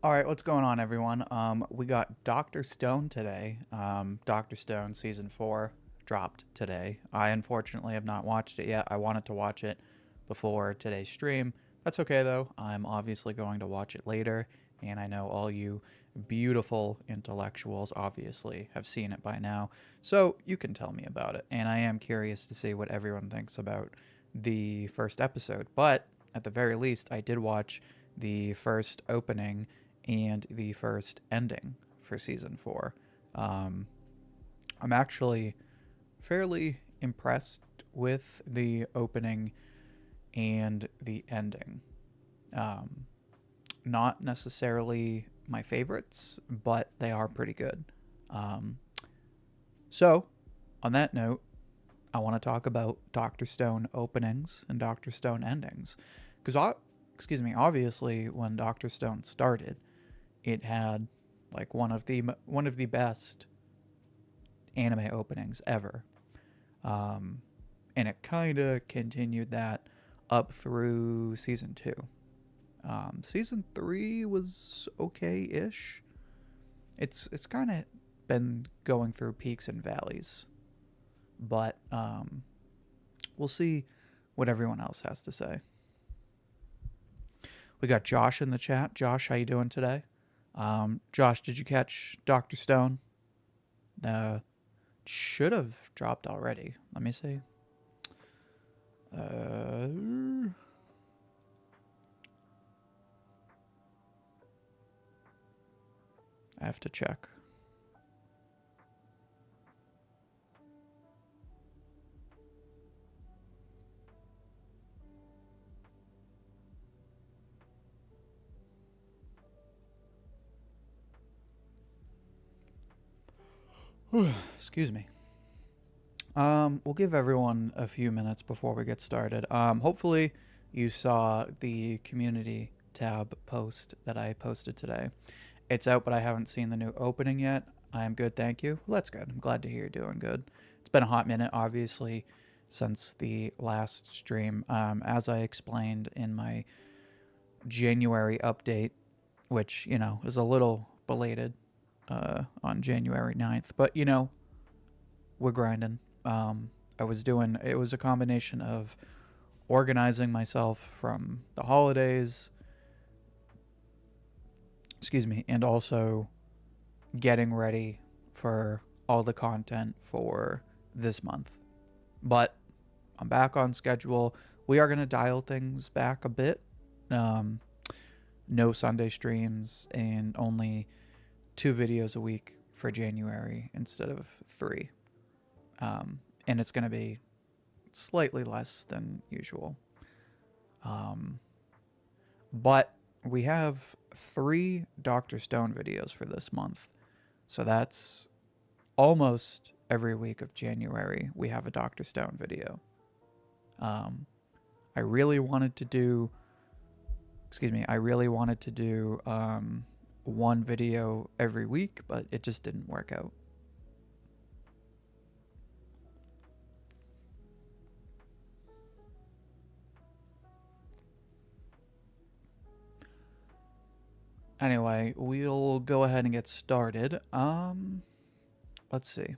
All right, what's going on, everyone? We got Dr. Stone today. Dr. Stone season 4 dropped today. I unfortunately have not watched it yet. I wanted to watch it before today's stream. That's okay though. I'm obviously going to watch it later, and I know all you beautiful intellectuals obviously have seen it by now, so you can tell me about it. And I am curious to see what everyone thinks about the first episode. But at the very least, I did watch the first opening and the first ending for season 4. I'm actually fairly impressed with the opening and the ending. Not necessarily my favorites, but they are pretty good. So, on that note, I want to talk about Dr. Stone openings and Dr. Stone endings. Because, obviously, when Dr. Stone started, it had like one of the best anime openings ever, and it kind of continued that up through season 2. Season 3 was okay-ish. It's kind of been going through peaks and valleys, but we'll see what everyone else has to say. We got Josh in the chat. Josh, how you doing today? Josh, did you catch Dr. Stone? Should have dropped already. Let me see. I have to check. Excuse me. We'll give everyone a few minutes before we get started. Hopefully you saw the community tab post that I posted today. It's out, but I haven't seen the new opening yet. I am good, thank you. Well, that's good. I'm glad to hear you're doing good. It's been a hot minute, obviously, since the last stream. As I explained in my January update, which, is a little belated on January 9th. But, we're grinding. It was a combination of organizing myself from the holidays, and also getting ready for all the content for this month. But I'm back on schedule. We are going to dial things back a bit. No Sunday streams and only 2 videos a week for January instead of 3. And it's going to be slightly less than usual. But we have 3 Dr. Stone videos for this month. So that's almost every week of January we have a Dr. Stone video. I really wanted to do one video every week, but it just didn't work out. Anyway, we'll go ahead and get started. Let's see.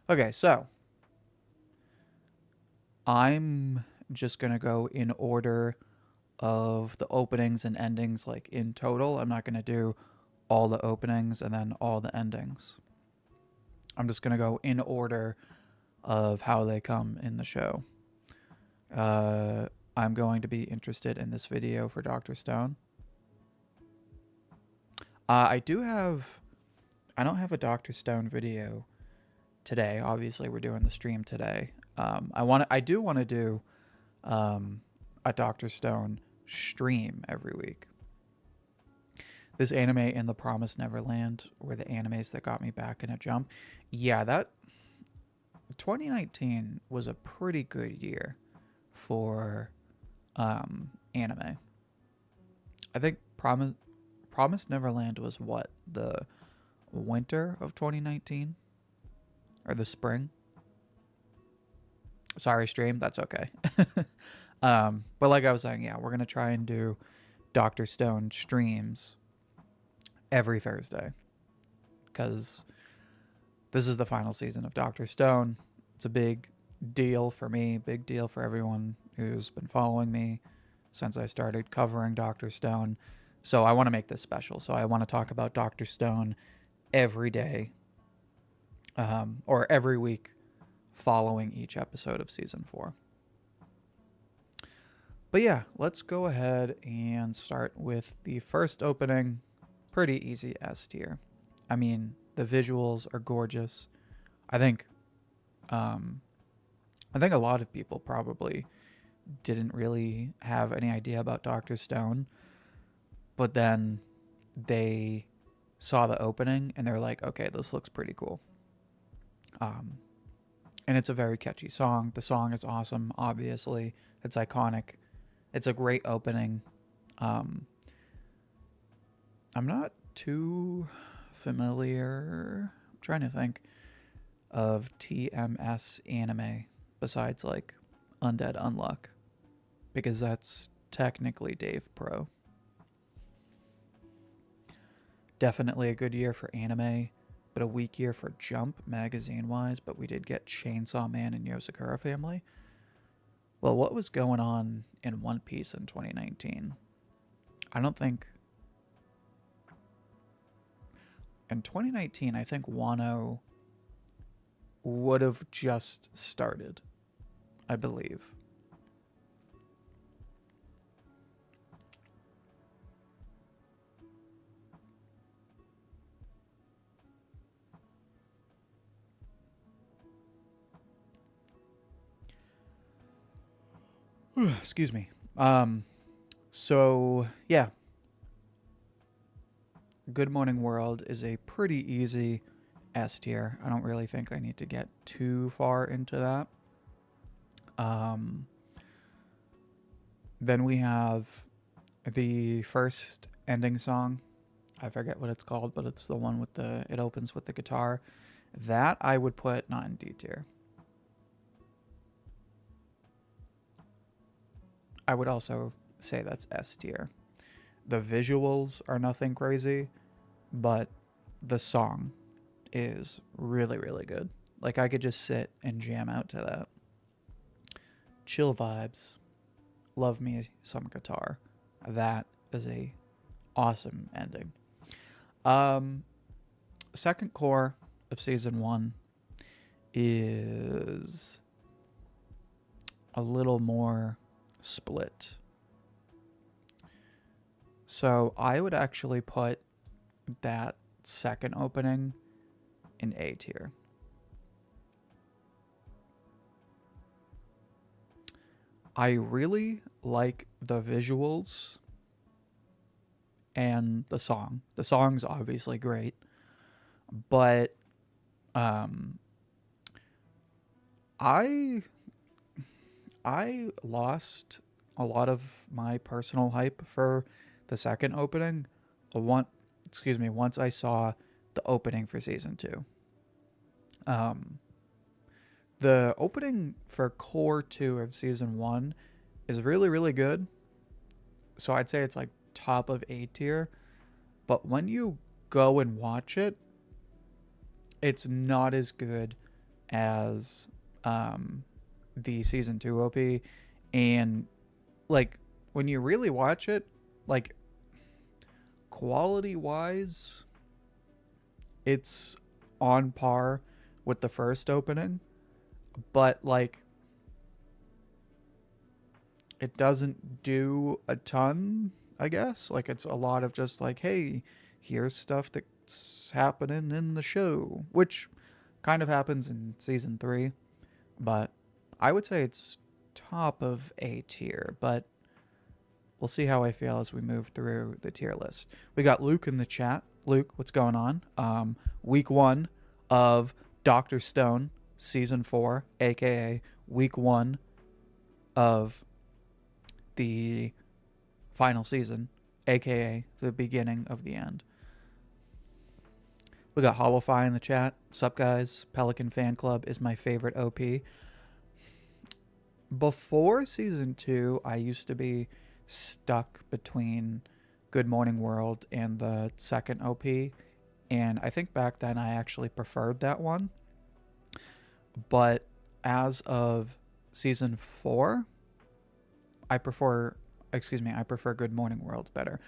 Okay, so I'm just gonna go in order of the openings and endings, like in total. I'm not gonna do all the openings and then all the endings. I'm just gonna go in order of how they come in the show. I'm going to be interested in this video for Dr. Stone. I don't have a Dr. Stone video today. Obviously, we're doing the stream today. I do want to do a Dr. Stone stream every week. This anime and The Promised Neverland were the animes that got me back in a jump. Yeah, that 2019 was a pretty good year for anime. I think Promised Neverland was what, the winter of 2019 or the spring? Sorry, stream, that's okay. But like I was saying, yeah, we're gonna try and do Dr. Stone streams every Thursday because this is the final season of Dr. Stone. It's a big deal for me, big deal for everyone who's been following me since I started covering Dr. Stone. So I want to make this special. So I want to talk about Dr. Stone every day, or every week following each episode of season 4. But yeah, let's go ahead and start with the first opening. Pretty easy S tier. I mean, the visuals are gorgeous. I think a lot of people probably didn't really have any idea about Dr. Stone, but then they saw the opening and they're like, okay, this looks pretty cool. And it's a very catchy song. The song is awesome, obviously. It's iconic. It's a great opening. I'm not too familiar. I'm trying to think of TMS anime besides like Undead Unluck, because that's technically Dave Pro. Definitely a good year for anime, but a weak year for Jump magazine-wise, but we did get Chainsaw Man and Yosakura Family. Well, what was going on in One Piece in 2019? I don't think... In 2019, I think Wano would have just started, I believe. Excuse me. So, yeah. Good Morning World is a pretty easy S tier. I don't really think I need to get too far into that. Then we have the first ending song. I forget what it's called, but it's the one with it opens with the guitar. That I would put not in D tier. I would also say that's S tier. The visuals are nothing crazy, but the song is really, really good. Like, I could just sit and jam out to that. Chill vibes. Love me some guitar. That is a awesome ending. Second core of season 1 is a little more split. So I would actually put that second opening in A tier. I really like the visuals and the song. The song's obviously great, but I lost a lot of my personal hype for the second opening once I saw the opening for season 2. The opening for core 2 of season 1 is really, really good. So I'd say it's like top of A tier. But when you go and watch it, it's not as good as the season 2 OP. And like when you really watch it, like quality wise, it's on par with the first opening, but like it doesn't do a ton, I guess. Like it's a lot of just like, hey, here's stuff that's happening in the show, which kind of happens in season 3, but I would say it's top of A tier, but we'll see how I feel as we move through the tier list. We got Luke in the chat. Luke, what's going on? Week 1 of Dr. Stone, season 4, aka week 1 of the final season, aka the beginning of the end. We got Hollowfy in the chat. Sup guys? Pelican Fan Club is my favorite OP. before season 2, I used to be stuck between Good Morning World and the second OP, and I think back then I actually preferred that one. But as of season 4, I prefer, I prefer Good Morning World better.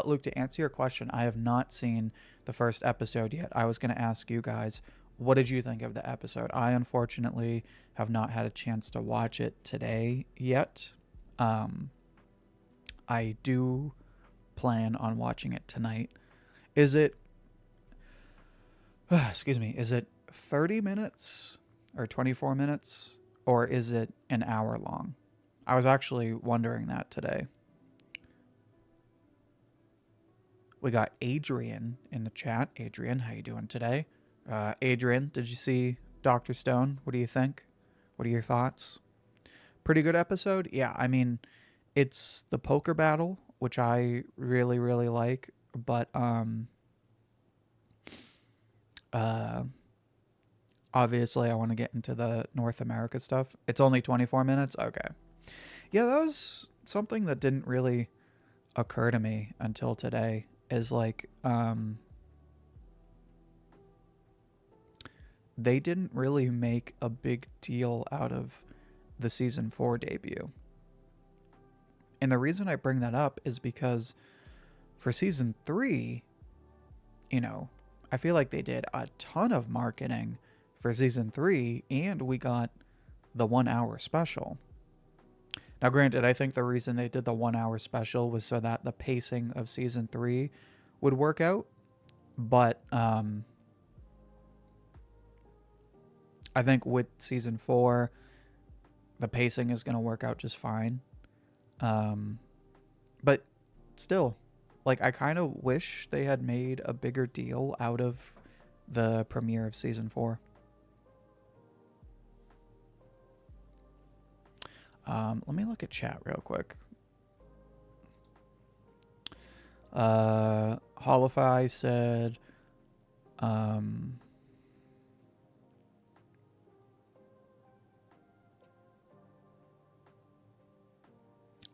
Luke, to answer your question, I have not seen the first episode yet. I was going to ask you guys, what did you think of the episode? I unfortunately have not had a chance to watch it today yet. I do plan on watching it tonight. Is it, excuse me, is it 30 minutes or 24 minutes, or is it an hour long? I was actually wondering that today. We got Adrian in the chat. Adrian, how you doing today? Adrian, did you see Dr. Stone? What do you think? What are your thoughts? Pretty good episode? Yeah, I mean, it's the poker battle, which I really, really like, but obviously I want to get into the North America stuff. It's only 24 minutes? Okay. Yeah, that was something that didn't really occur to me until today, is like, they didn't really make a big deal out of the season 4 debut. And the reason I bring that up is because for season 3, you know, I feel like they did a ton of marketing for season 3, and we got the 1 hour special. Now, granted, I think the reason they did the 1 hour special was so that the pacing of season 3 would work out. But I think with season 4, the pacing is going to work out just fine. But still, like, I kind of wish they had made a bigger deal out of the premiere of season 4. Let me look at chat real quick. Holify said,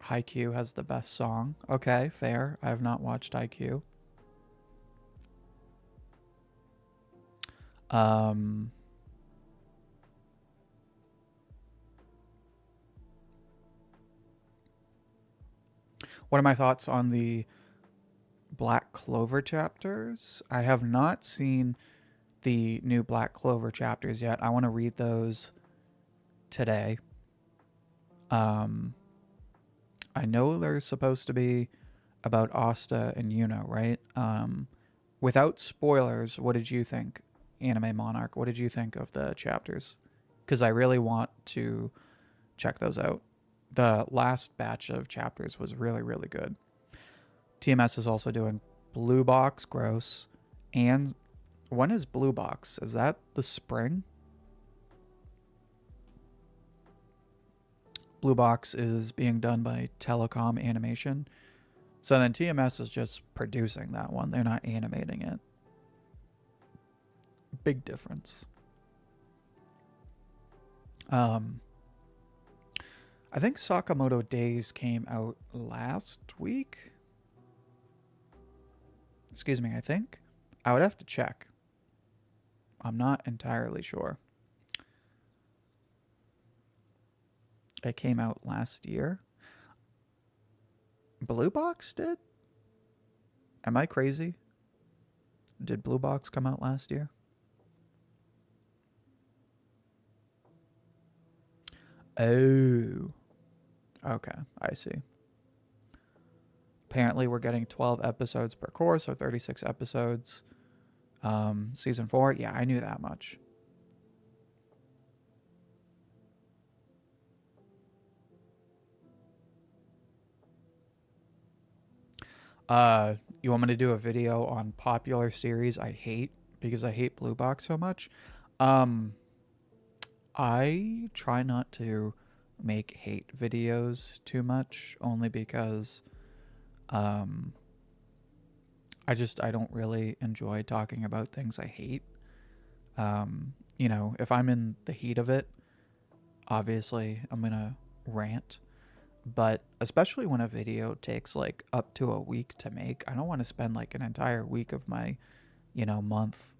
Haikyuu has the best song. Okay, fair. I have not watched Haikyuu. What are my thoughts on the Black Clover chapters? I have not seen the new Black Clover chapters yet. I want to read those today. I know they're supposed to be about Asta and Yuno, right? Without spoilers, what did you think, Anime Monarch? What did you think of the chapters? Because I really want to check those out. The last batch of chapters was really, really good. TMS is also doing Blue Box, gross. And when is Blue Box? Is that the spring? Blue Box is being done by Telecom Animation. So then TMS is just producing that one. They're not animating it. Big difference. I think Sakamoto Days came out last week. Excuse me, I think. I would have to check. I'm not entirely sure. It came out last year. Blue Box did? Am I crazy? Did Blue Box come out last year? Oh. Okay, I see. Apparently we're getting 12 episodes per course, so 36 episodes. Season 4, yeah, I knew that much. You want me to do a video on popular series I hate because I hate Blue Box so much? I try not to make hate videos too much, only because I don't really enjoy talking about things I hate. You know, if I'm in the heat of it, obviously I'm gonna rant, but especially when a video takes like up to a week to make, I don't want to spend like an entire week of my, month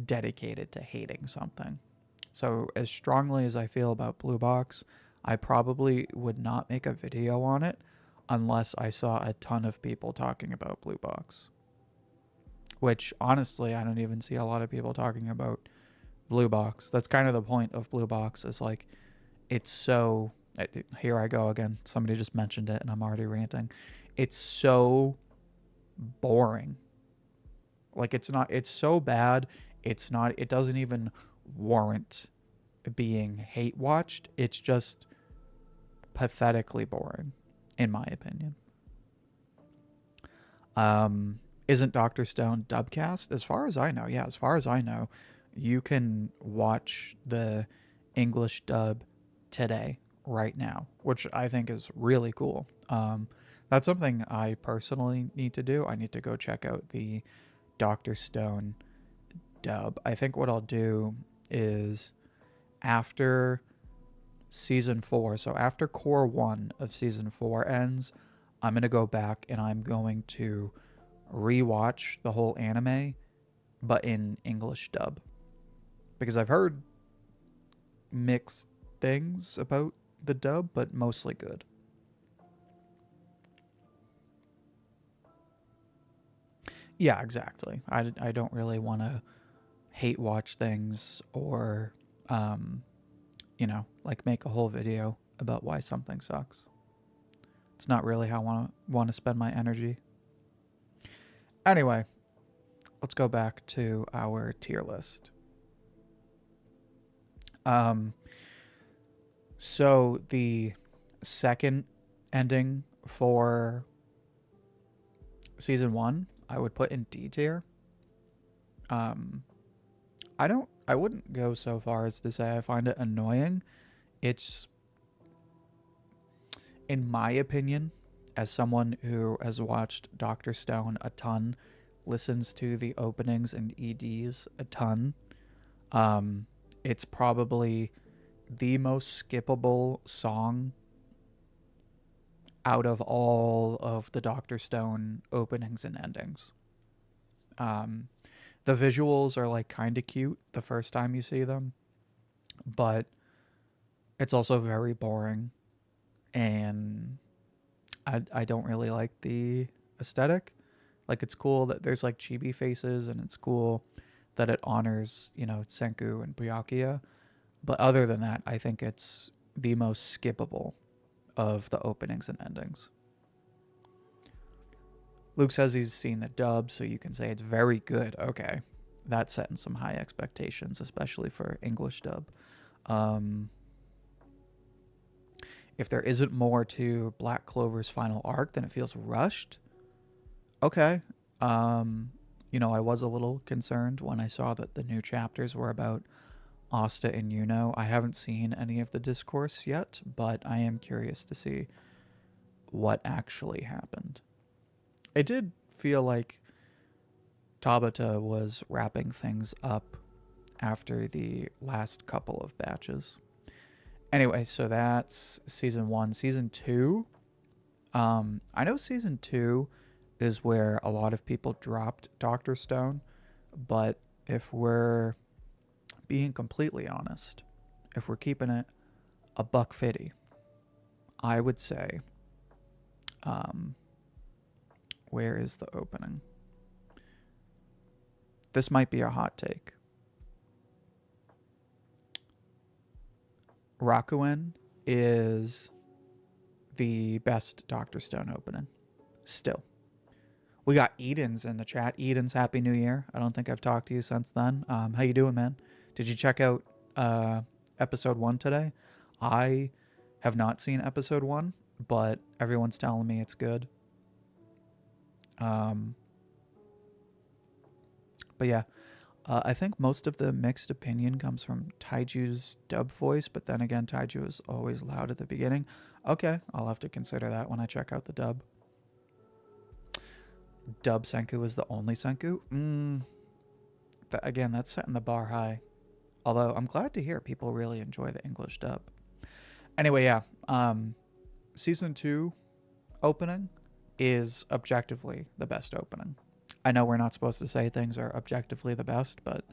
dedicated to hating something. So as strongly as I feel about Blue Box, I probably would not make a video on it unless I saw a ton of people talking about Blue Box. Which honestly, I don't even see a lot of people talking about Blue Box. That's kind of the point of Blue Box, is like, it's so, here I go again. Somebody just mentioned it and I'm already ranting. It's so boring. Like, it's so bad. It doesn't even warrant being hate watched. It's just pathetically boring, in my opinion. Isn't Dr. Stone dubcast? As far as I know, yeah, as far as I know, you can watch the English dub today, right now, which I think is really cool. That's something I personally need to do. I need to go check out the Dr. Stone dub. I think what I'll do is, after season 4, so after core 1 of season 4 ends, I'm going to go back and I'm going to rewatch the whole anime, but in English dub. Because I've heard mixed things about the dub, but mostly good. Yeah, exactly. I don't really want to hate watch things or, like make a whole video about why something sucks. It's not really how I want to spend my energy. Anyway, let's go back to our tier list. So the second ending for season 1, I would put in D tier. I wouldn't go so far as to say I find it annoying. It's, in my opinion, as someone who has watched Dr. Stone a ton, listens to the openings and EDs a ton, it's probably the most skippable song out of all of the Dr. Stone openings and endings. The visuals are like kind of cute the first time you see them, but it's also very boring, and I don't really like the aesthetic. Like, it's cool that there's like chibi faces, and it's cool that it honors, Senku and Byakuya. But other than that, I think it's the most skippable of the openings and endings. Luke says he's seen the dub, so you can say it's very good. Okay. That's setting some high expectations, especially for English dub. If there isn't more to Black Clover's final arc, then it feels rushed. Okay. I was a little concerned when I saw that the new chapters were about Asta and Yuno. I haven't seen any of the discourse yet, but I am curious to see what actually happened. It did feel like Tabata was wrapping things up after the last couple of batches. Anyway, so that's season 1. Season 2, I know season 2 is where a lot of people dropped Dr. Stone, but if we're being completely honest, if we're keeping it a $1.50, I would say, where is the opening? This might be a hot take. Rakuen is the best Dr. Stone opening. Still. We got Eden's in the chat. Eden's Happy New Year. I don't think I've talked to you since then. How you doing, man? Did you check out episode 1 today? I have not seen episode 1, but everyone's telling me it's good. But yeah, I think most of the mixed opinion comes from Taiju's dub voice, but then again, Taiju is always loud at the beginning. Okay, I'll have to consider that when I check out the dub. Dub Senku is the only Senku? Again, that's setting the bar high. Although, I'm glad to hear people really enjoy the English dub. Anyway, yeah. Season 2 opening is objectively the best opening. I know we're not supposed to say things are objectively the best, but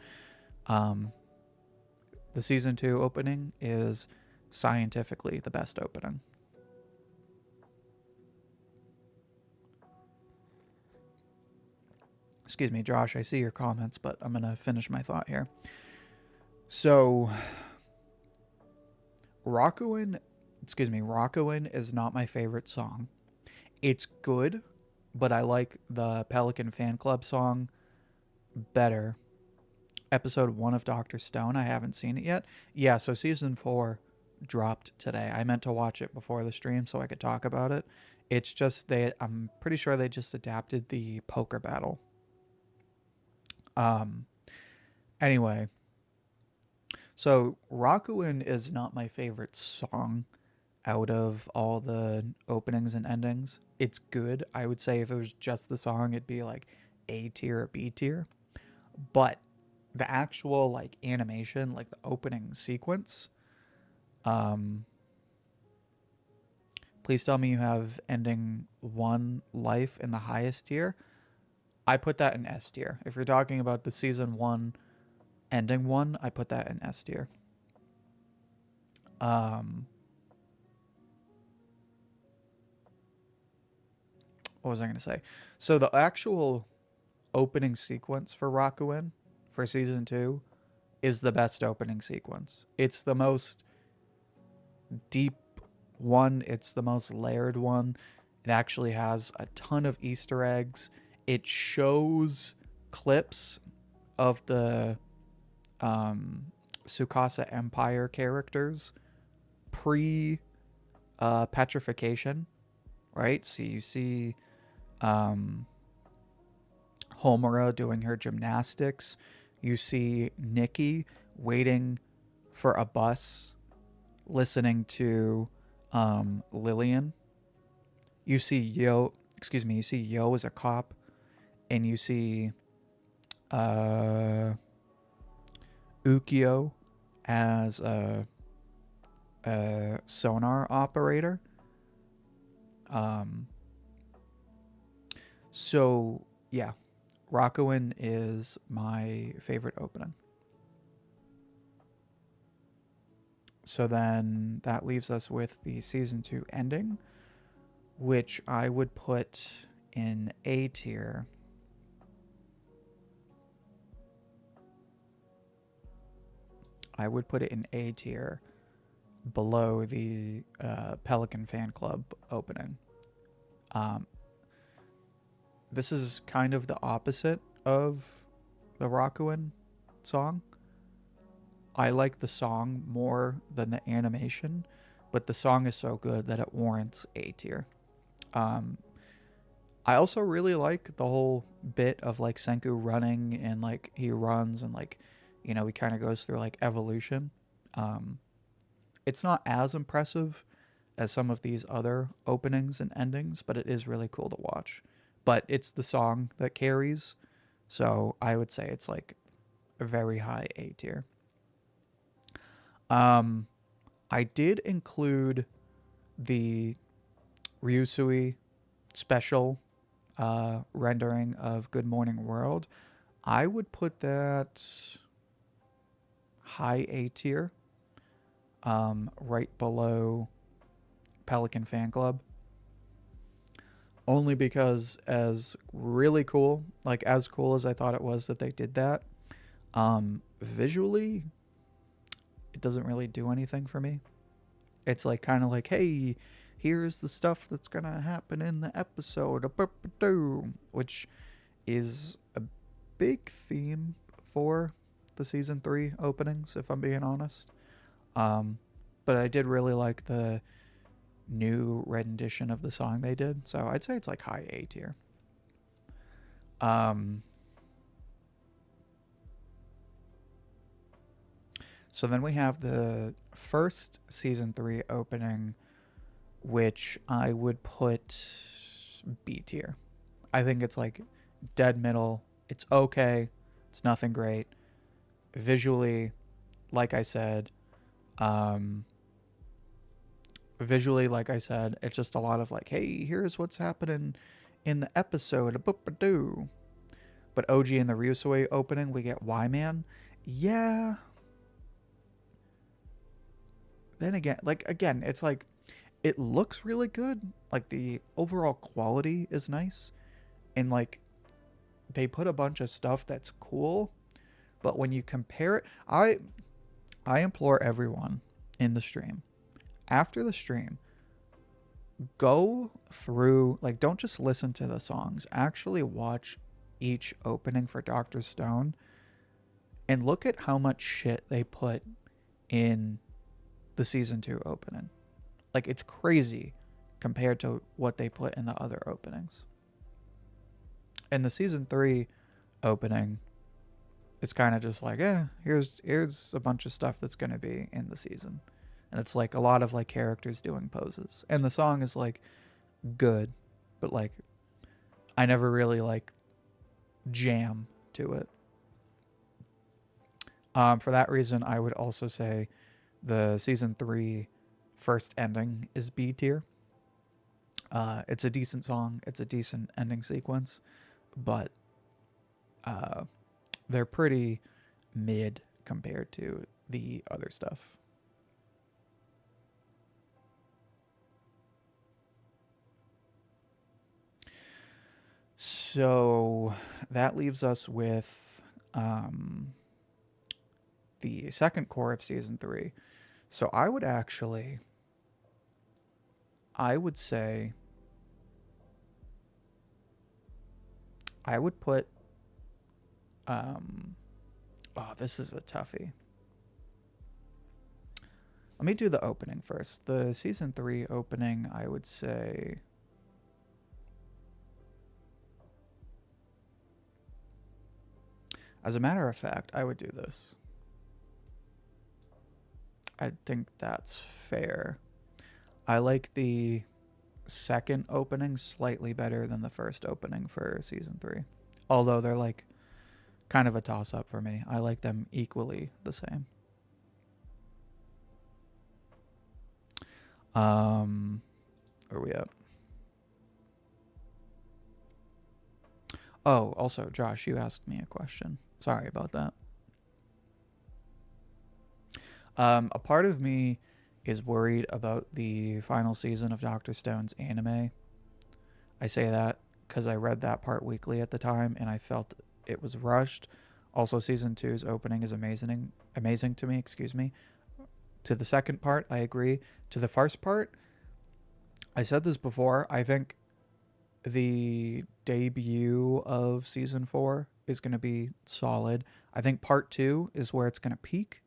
the season 2 opening is scientifically the best opening. Excuse me, Josh, I see your comments, but I'm going to finish my thought here. So, Rakuin is not my favorite song. It's good, but I like the Pelican Fan Club song better. Episode 1 of Dr. Stone, I haven't seen it yet. Yeah, so season 4 dropped today. I meant to watch it before the stream so I could talk about it. It's just I'm pretty sure they just adapted the poker battle. Anyway, so Rakuin is not my favorite song out of all the openings and endings. It's good. I would say if it was just the song, it'd be like A tier or B tier. But the actual like animation, like the opening sequence, please tell me you have ending 1 life in the highest tier. I put that in S tier. If you're talking about the season 1 ending 1, I put that in S tier. What was I going to say? So the actual opening sequence for Rakuin for season 2 is the best opening sequence. It's the most deep one. It's the most layered one. It actually has a ton of Easter eggs. It shows clips of the Tsukasa Empire characters pre-petrification, right? So you see Homura doing her gymnastics. You see Nikki waiting for a bus, listening to Lillian. You see Yo as a cop, and you see Ukyo as a sonar operator. So yeah, Rakuin is my favorite opening. So then that leaves us with the season 2 ending, which I would put in A tier. I would put it in A tier below the Pelican Fan Club opening. This is kind of the opposite of the Rakuin song. I like the song more than the animation, but the song is so good that it warrants A tier. I also really like the whole bit of like Senku running and like he runs and like, you know, he kind of goes through like evolution. It's not as impressive as some of these other openings and endings, but it is really cool to watch. But it's the song that carries, so I would say it's like a very high A tier. I did include the Ryusui special rendering of Good Morning World. I would put that high A tier, right below Pelican Fan Club. Only because as really cool, like as cool as I thought it was that they did that, visually, it doesn't really do anything for me. It's like kind of like, hey, here's the stuff that's going to happen in the episode, which is a big theme for the season 3 openings, if I'm being honest. But I did really like the new rendition of the song they did, so I'd say it's like high A tier. So then we have the first season 3 opening, which I would put B tier. I think it's like dead middle. It's okay. It's nothing great. Visually, like I said, visually, like I said, it's just a lot of like, hey, here's what's happening in the episode. Boop-a-doo. But Ouji in the Ryusui opening, we get Y-Man. Yeah. Then again, it's like, it looks really good. Like, the overall quality is nice. And, like, they put a bunch of stuff that's cool. But when you compare it, I implore everyone in the stream, after the stream, go through, like, don't just listen to the songs. Actually watch each opening for Dr. Stone and look at how much shit they put in the season 2 opening. Like, it's crazy compared to what they put in the other openings. And the season 3 opening is kind of just like, here's a bunch of stuff that's going to be in the season. And it's like a lot of like characters doing poses. And the song is like good, but like I never really like jam to it. For that reason, I would also say the season 3 first ending is B tier. It's a decent song. It's a decent ending sequence, but they're pretty mid compared to the other stuff. So that leaves us with the second core of season 3. So I would say I would put this is a toughie. Let me do the opening first. The season 3 opening, I would say as a matter of fact, I would do this. I think that's fair. I like the second opening slightly better than the first opening for season 3. Although they're like kind of a toss-up for me. I like them equally the same. Where are we at? Oh, also, Josh, you asked me a question. Sorry about that. A part of me is worried about the final season of Dr. Stone's anime. I say that because I read that part weekly at the time, and I felt it was rushed. Also, season 2's opening is amazing to me, To the second part, I agree. To the first part, I said this before, I think the debut of season 4 is going to be solid. I think part 2 is where it's going to peak.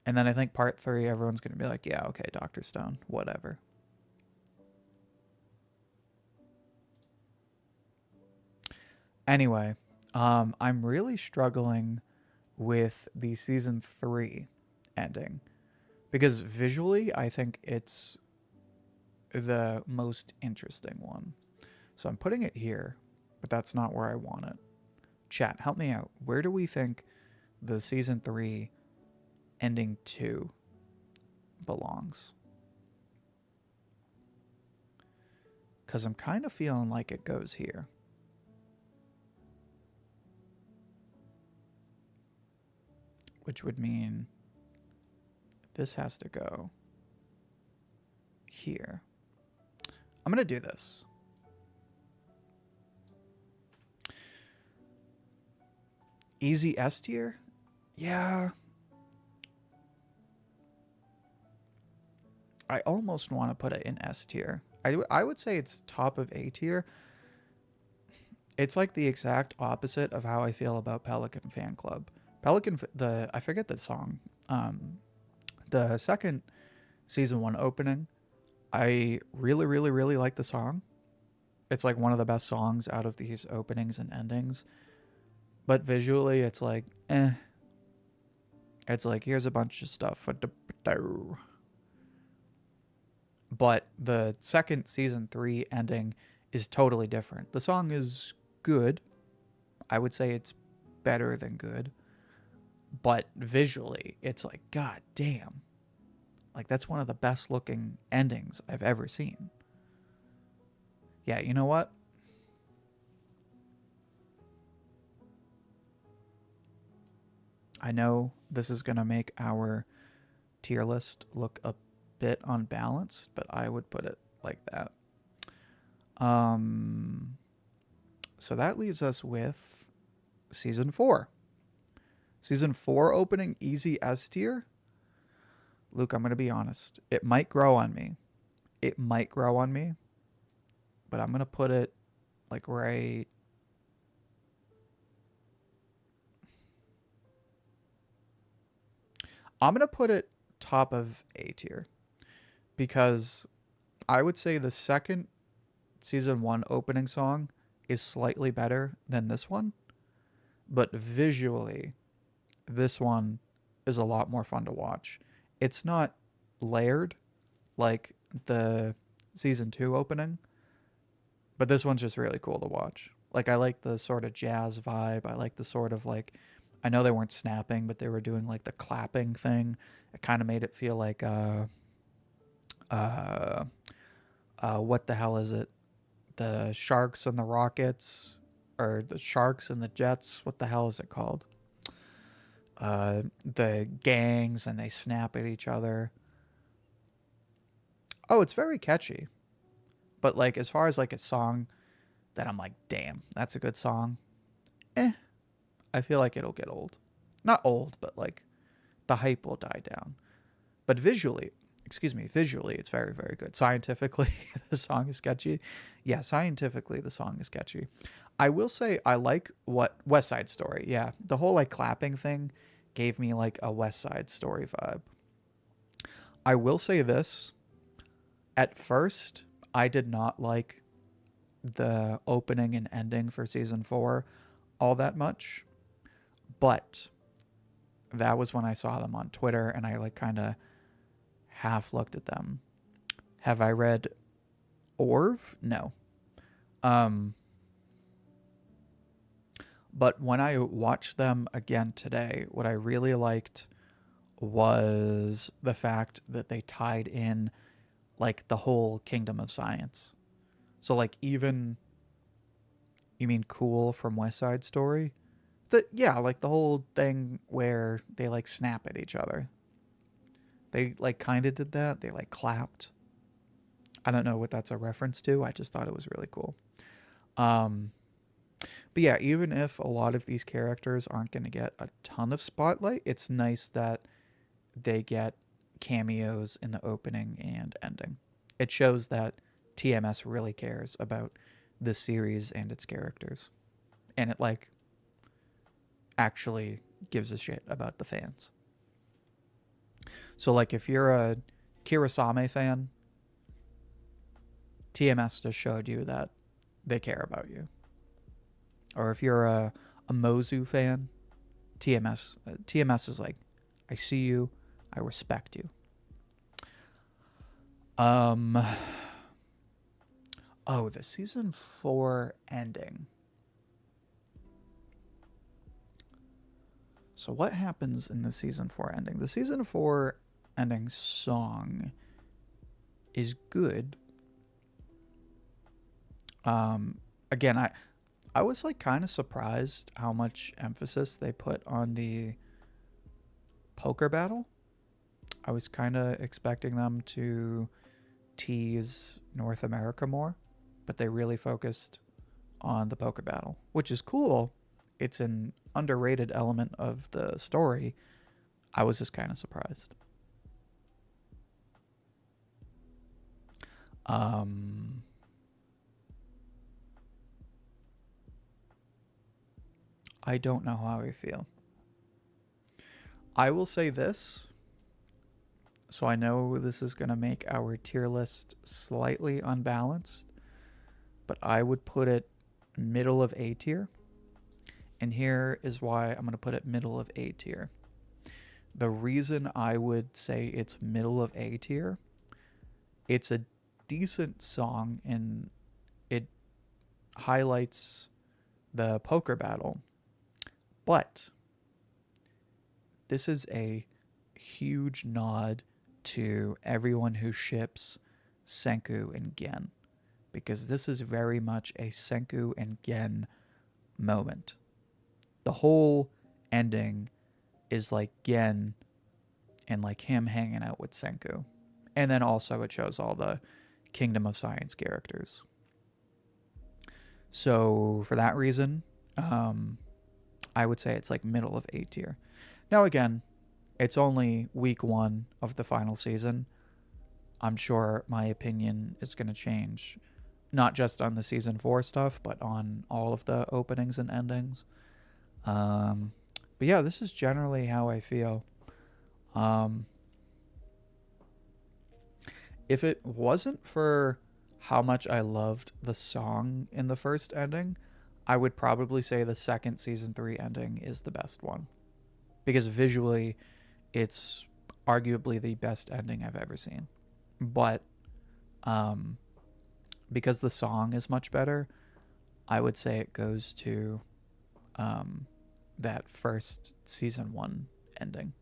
And then I think part 3, everyone's going to be like, yeah, okay, Dr. Stone, whatever. Anyway, I'm really struggling with the season 3 ending. Because visually, I think it's the most interesting one. So I'm putting it here, but that's not where I want it. Chat, help me out. Where do we think the season 3 ending 2 belongs? Because I'm kind of feeling like it goes here. Which would mean this has to go here. I'm going to do this. Easy S tier? Yeah. I almost want to put it in S tier. I would say it's top of A tier. It's like the exact opposite of how I feel about Pelican Fan Club. I forget the song. The second season 1 opening, I really, really, really like the song. It's like one of the best songs out of these openings and endings. But visually, it's like, It's like, here's a bunch of stuff. But the second season 3 ending is totally different. The song is good. I would say it's better than good. But visually, it's like, god damn. Like, that's one of the best looking endings I've ever seen. Yeah, you know what? I know this is going to make our tier list look a bit unbalanced, but I would put it like that. So that leaves us with season 4. Season 4 opening, easy S tier. Luke, I'm going to be honest. It might grow on me. But I'm going to put it like right. I'm going to put it top of A tier because I would say the second season 1 opening song is slightly better than this one, but visually, this one is a lot more fun to watch. It's not layered like the season 2 opening, but this one's just really cool to watch. Like, I like the sort of jazz vibe. I like the sort of like, I know they weren't snapping, but they were doing like the clapping thing. It kind of made it feel like what the hell is it? The Sharks and the Rockets, or the Sharks and the Jets. What the hell is it called? The gangs, and they snap at each other. Oh, it's very catchy. But like, as far as like a song that I'm like, damn, that's a good song. I feel like it'll get old. Not old, but like the hype will die down. But visually, it's very, very good. Scientifically, the song is sketchy. Yeah, scientifically, the song is sketchy. I will say I like what West Side Story. Yeah, the whole like clapping thing gave me like a West Side Story vibe. I will say this. At first, I did not like the opening and ending for season 4 all that much. But that was when I saw them on Twitter and I like kind of half looked at them. Have I read Orv? No. But when I watched them again today, what I really liked was the fact that they tied in like the whole kingdom of science. So like, even, you mean Cool from West Side Story? Yeah, like the whole thing where they like snap at each other. They like kind of did that. They like clapped. I don't know what that's a reference to. I just thought it was really cool. But yeah, even if a lot of these characters aren't going to get a ton of spotlight, it's nice that they get cameos in the opening and ending. It shows that TMS really cares about the series and its characters. And it like actually gives a shit about the fans. So like, if you're a Kirasame fan, TMS just showed you that they care about you. Or if you're a Mozu fan, TMS is like, I see you, I respect you. Oh, the season 4 ending. So what happens in the season 4 ending? The season 4 ending song is good. Again, I was like kind of surprised how much emphasis they put on the poker battle. I was kind of expecting them to tease North America more, but they really focused on the poker battle, which is cool. It's an underrated element of the story. I was just kind of surprised. I don't know how I feel. I will say this. So I know this is going to make our tier list slightly unbalanced, but I would put it middle of A tier. And here is why I'm going to put it middle of A tier. The reason I would say it's middle of A tier, it's a decent song and it highlights the poker battle. But this is a huge nod to everyone who ships Senku and Gen, because this is very much a Senku and Gen moment. The whole ending is like Gen and like him hanging out with Senku. And then also it shows all the Kingdom of Science characters. So for that reason, I would say it's like middle of A tier. Now again, it's only week 1 of the final season. I'm sure my opinion is going to change, not just on the season 4 stuff, but on all of the openings and endings. But yeah, this is generally how I feel. If it wasn't for how much I loved the song in the first ending, I would probably say the second season 3 ending is the best one. Because visually, it's arguably the best ending I've ever seen. But because the song is much better, I would say it goes to that first season 1 ending.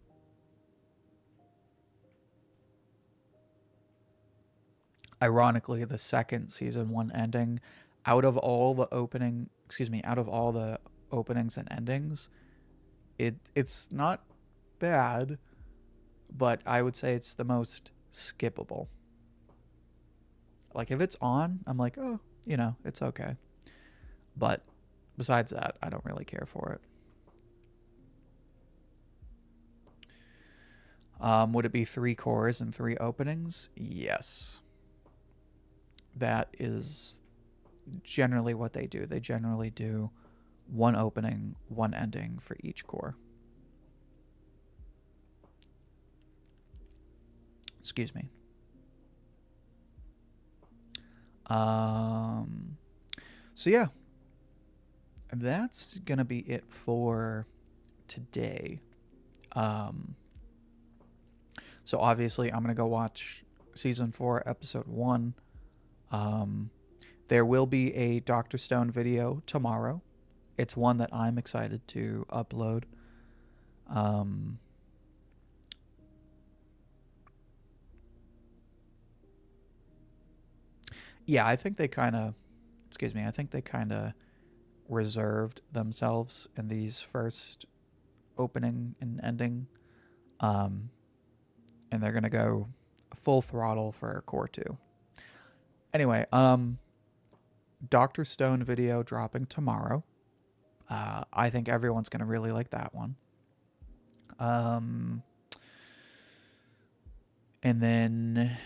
Ironically, the second season 1 ending, out of all the openings and endings, it's not bad, but I would say it's the most skippable. Like if it's on, I'm like, oh, it's okay. But besides that, I don't really care for it. Would it be 3 cores and 3 openings? Yes. That is generally what they do. They generally do 1 opening, 1 ending for each core. Excuse me. So yeah, that's gonna be it for today. So obviously I'm gonna go watch season 4 episode 1. There will be a Dr. Stone video tomorrow. It's one that I'm excited to upload. Yeah, I think they kind of reserved themselves in these first opening and ending. And they're going to go full throttle for core 2. Anyway, Dr. Stone video dropping tomorrow. I think everyone's going to really like that one. And then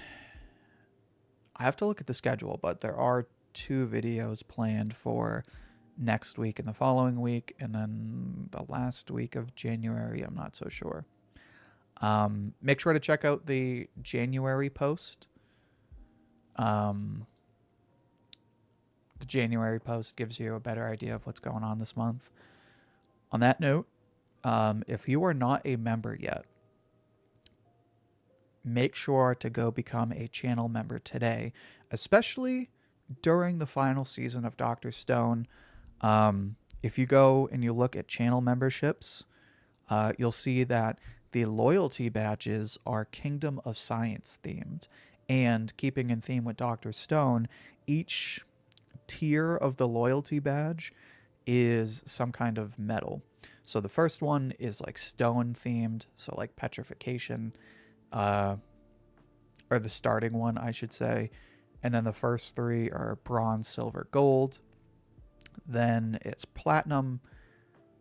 I have to look at the schedule, but there are 2 videos planned for next week and the following week, and then the last week of January. I'm not so sure. Make sure to check out the January post. The January post gives you a better idea of what's going on this month. On that note, if you are not a member yet, make sure to go become a channel member today, especially during the final season of Dr. Stone. If you go and you look at channel memberships, you'll see that the loyalty badges are Kingdom of Science themed. And keeping in theme with Dr. Stone, each tier of the loyalty badge is some kind of metal. So the first one is like stone themed, so like petrification, or the starting one, I should say. And then the first 3 are bronze, silver, gold. Then it's platinum.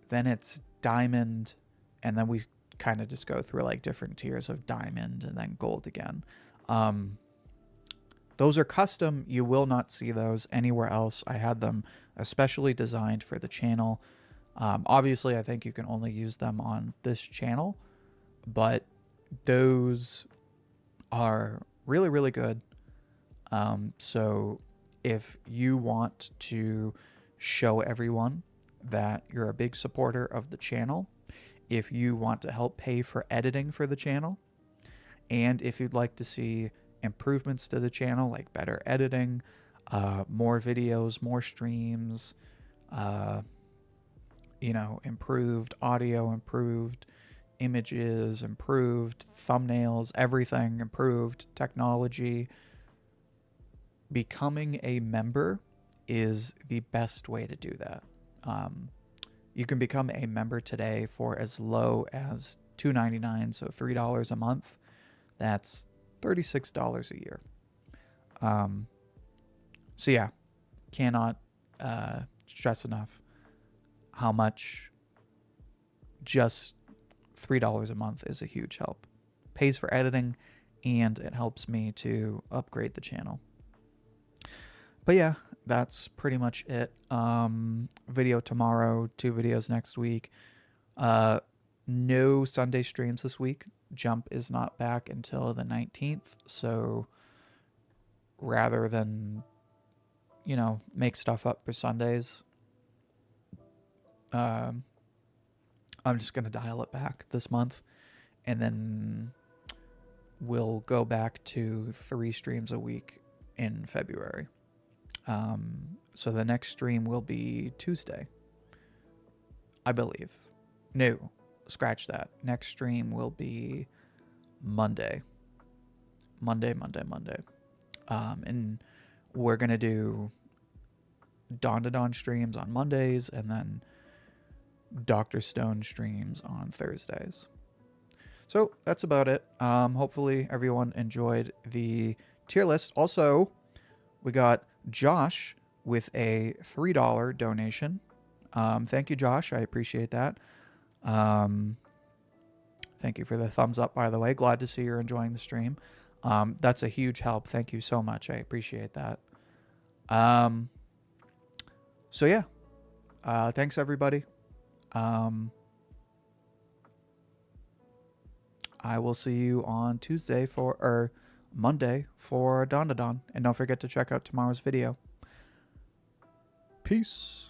Then it's diamond. And then we kind of just go through like different tiers of diamond and then gold again. Those are custom. You will not see those anywhere else. I had them especially designed for the channel. Obviously, I think you can only use them on this channel, but those are really, really good. So if you want to show everyone that you're a big supporter of the channel, if you want to help pay for editing for the channel, and if you'd like to see improvements to the channel, like better editing, more videos, more streams, improved audio, improved images improved, thumbnails, everything improved, technology. Becoming a member is the best way to do that. You can become a member today for as low as $2.99, so $3 a month. That's $36 a year. So yeah, cannot stress enough how much just $3 a month is a huge help. Pays for editing, and it helps me to upgrade the channel. But yeah, that's pretty much it. Video tomorrow, 2 videos next week. No Sunday streams this week. Jump is not back until the 19th, so rather than, you know, make stuff up for Sundays, I'm just going to dial it back this month, and then we'll go back to 3 streams a week in February. So the next stream will be Tuesday, I believe. No, scratch that. Next stream will be Monday. Monday. And we're going to do Dawn to Dawn streams on Mondays, and then Dr. Stone streams on Thursdays. So that's about it. Hopefully everyone enjoyed the tier list. Also, we got Josh with a $3 donation. Thank you, Josh. I appreciate that. Thank you for the thumbs up, by the way. Glad to see you're enjoying the stream. That's a huge help. Thank you so much. I appreciate that. So yeah, thanks everybody. I will see you on Tuesday or Monday for Dawn to Dawn. And don't forget to check out tomorrow's video. Peace.